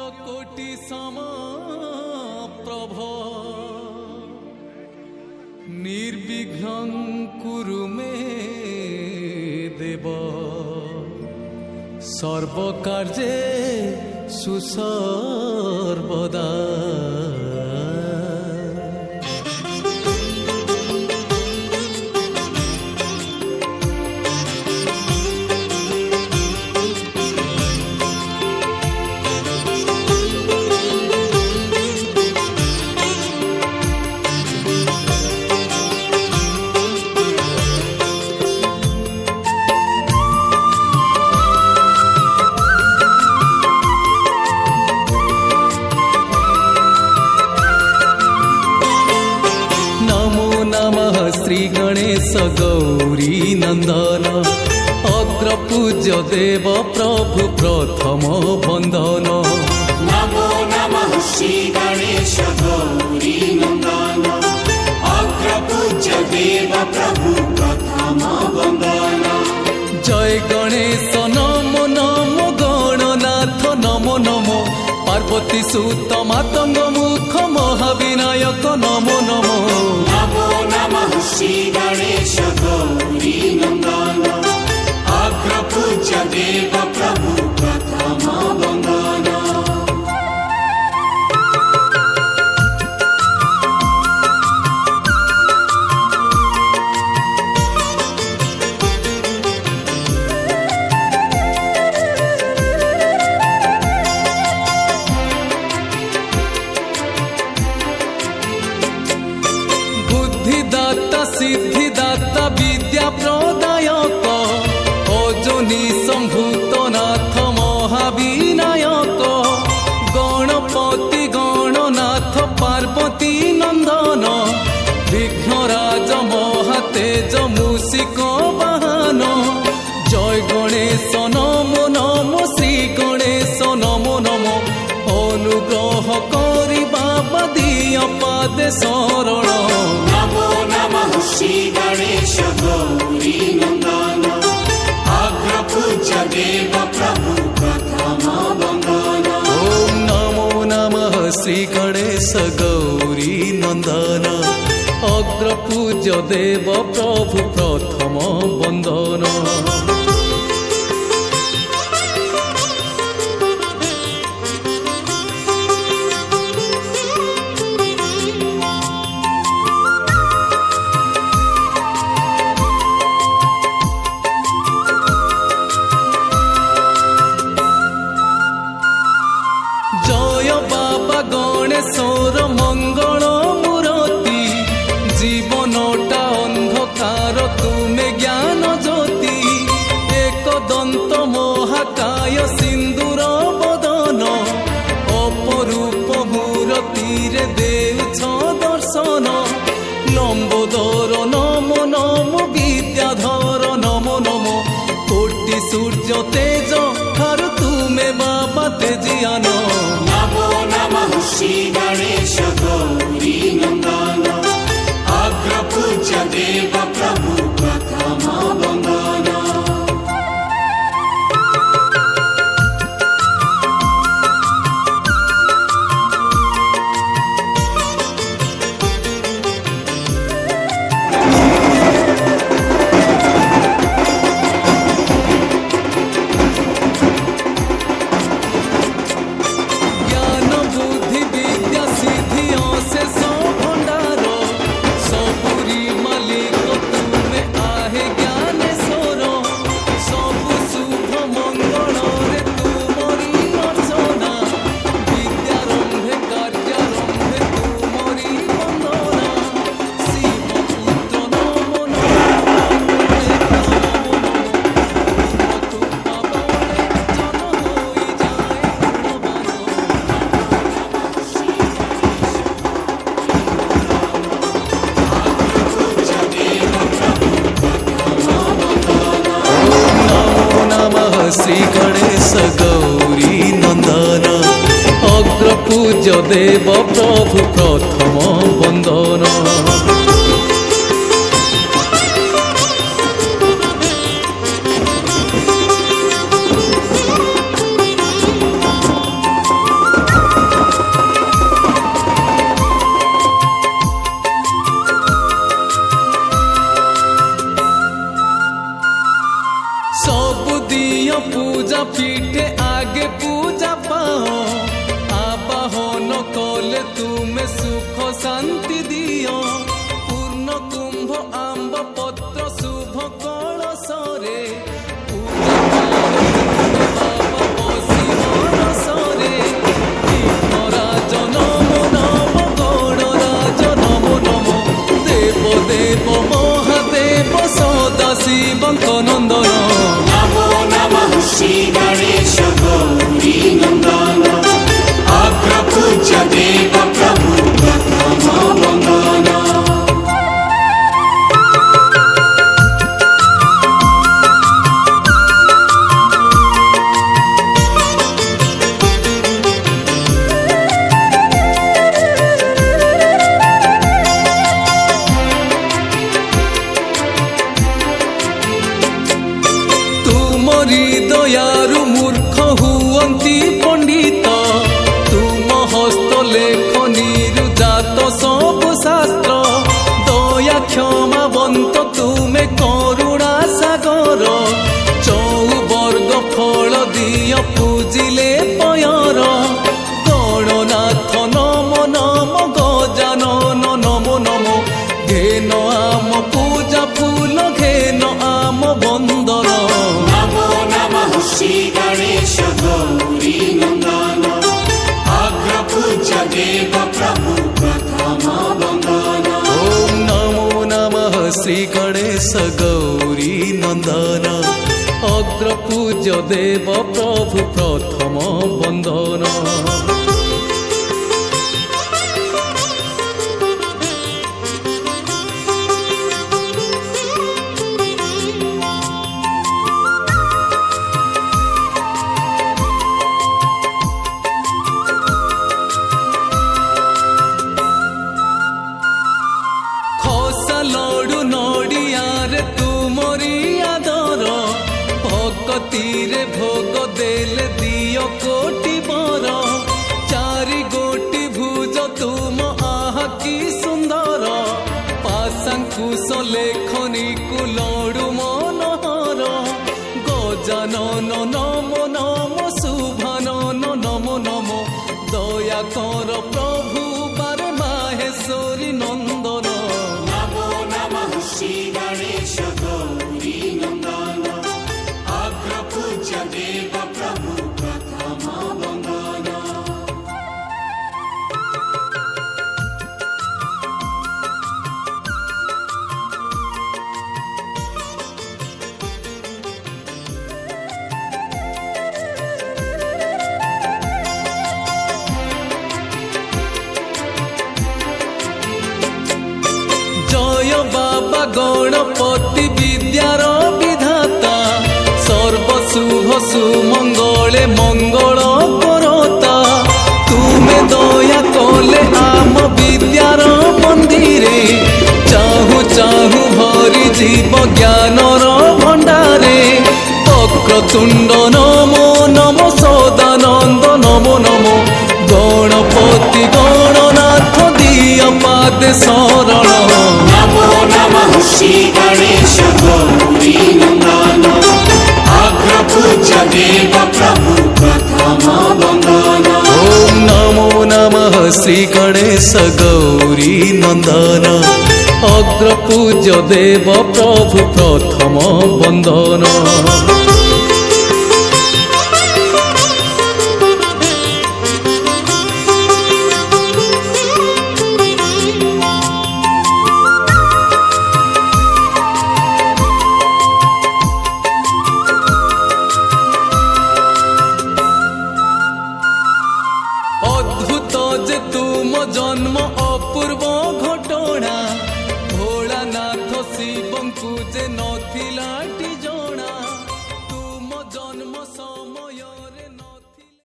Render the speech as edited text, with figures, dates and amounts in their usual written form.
कोटि सम प्रभ निर्विघ्नं कुरु मे देव सर्वकार्ये सुसर्वदा। श्री गणेश गौरी नंदन अग्रपूज्य देव प्रभु प्रथम बंदन। नमो नमः श्री गणेश गौरी नंदन अग्रपूज्य देव प्रभु प्रथम बंदन। जय गणेश नमो नमो गणनाथ नमो नमो पार्वती सुत मातंग मुख महाविनायक नमो नमो। नमो नमः श्री गणेश गौरी नंदन अग्रपूज्य देव प्रभु प्रथम बंदन। सिद्धिदाता विद्या प्रदायक अजनी संभूत नाथ महाविनायक गणपति गणनाथ पार्वती नंदन विघ्नराज महातेज मूषिक वाहन। जय गणेश नमो नमो श्री गणेश नमो नमो अनुग्रह करी बाबा दिय पादे शरण। नमो नमः श्री गणेश गौरी नंदन अग्रपूज्य देव प्रभु प्रथम बंदन। ओम नमो नमः श्री गणेश गौरी नंदन अग्रपूज्य देव प्रभु प्रथम बंदन। गणेशर मंगल मूर्ति जीवनटा अंधकार तुमे ज्ञान ज्योति एक दंत महाकाय सिंदूर बदन अपरूप मूर्ति रे देउछ दर्शन। लंबोदर नमो नमो विद्याधर नमो नमो कोटि सूर्य तेज ठारु तुमे बाबा तेजियान। नमो नमः श्री गणेश गौरी नंदन अग्रपूज्य देव प्रभु प्रथम बंदन। श्री गणेश गौरी नंदन अग्रपूज्य देव प्रभु प्रथम बंदन। ପତ୍ର ଶୁଭ କଳସରେ ରାଜ ନମ ନମ ଗଣରାଜ ନମ ନମ ଦେବ ଦେବ ମହାଦେବ ସଦା ଶିବଙ୍କ ନନ୍ଦନ नमो नमः श्री गणेश गौरी नंदन अग्रपूज्य देव प्रभु प्रथम वंदन ତୁମରି ଦୟାରୁ ମୂର୍ଖ ହୁଅନ୍ତି ପଣ୍ଡିତ ତୁମ ହସ୍ତ ଲେଖନୀରୁ ଜାତ ସବୁ ଶାସ୍ତ୍ର ଦୟା କ୍ଷମାବନ୍ତ ତୁମେ କରୁଣା ସାଗର ଚଉବର୍ଗ ଫଳ ଦିଅ ପୂଜିଲେ ପୟର ଗଣନାଥ ନମ ନମ ଗଜାନନ ନମ ନମ ଘେନ ଆମ ପୂଜା ଫୁଲ ଘେନ ଆମ ବନ୍ଦନ नमो नमः श्री गणेश गौरी नंदन अग्रपूज्य देव प्रभु प्रथम वंदन ओम नमो नमः श्री गणेश गौरी नंदन अग्रपूज्य देव प्रभु प्रथम वंदन ଖସା ଲଡୁ ନଡ଼ିଆରେ ତୁମରି ଆଦର ଭକତିରେ ଭୋଗ ଦେଲେ ଦିଅ କୋଟି ବର ଚାରି ଗୋଟି ଭୁଜ ତୁମ ଆହା କି ସୁନ୍ଦର ପାଶାଙ୍କୁଶ ଲେଖନୀକୁ ଲଡୁ ମନୋହର ଗଜାନନ ନମ ନମ ଶୁଭାନନ ନମ ନମ ଦୟା କର ପ୍ରଭୁ ବାରେ ମାହେଶ୍ୱରୀ ନନ୍ଦନ नमो नमः श्री गणेश गौरी नंदन अग्रपूज्य देव प्रभु प्रथम वंदन জয় বাবা গণপতি বিদ্যার বিধাতা সর্বশুভ সুমঙ্গলে মঙ্গল করতা তুমি দয়া কলে আম বিদ্যার মন্দিরে চাহু চাহু ভরি জীব জ্ঞানর ভণ্ডারে বক্রতুণ্ড নমো নম সদানন্দ নমো নমো গণপতি গণনাথ দিয় পাদে শরণ नमो नमः श्री गणेश गौरी नंदन अग्रपूज्य देव प्रभु प्रथम वंदन ओम नमो नमः श्री गणेश गौरी नंदन अग्रपूज्य देव प्रभु प्रथम वंदन অদ্ভুত যে তুম জন্ম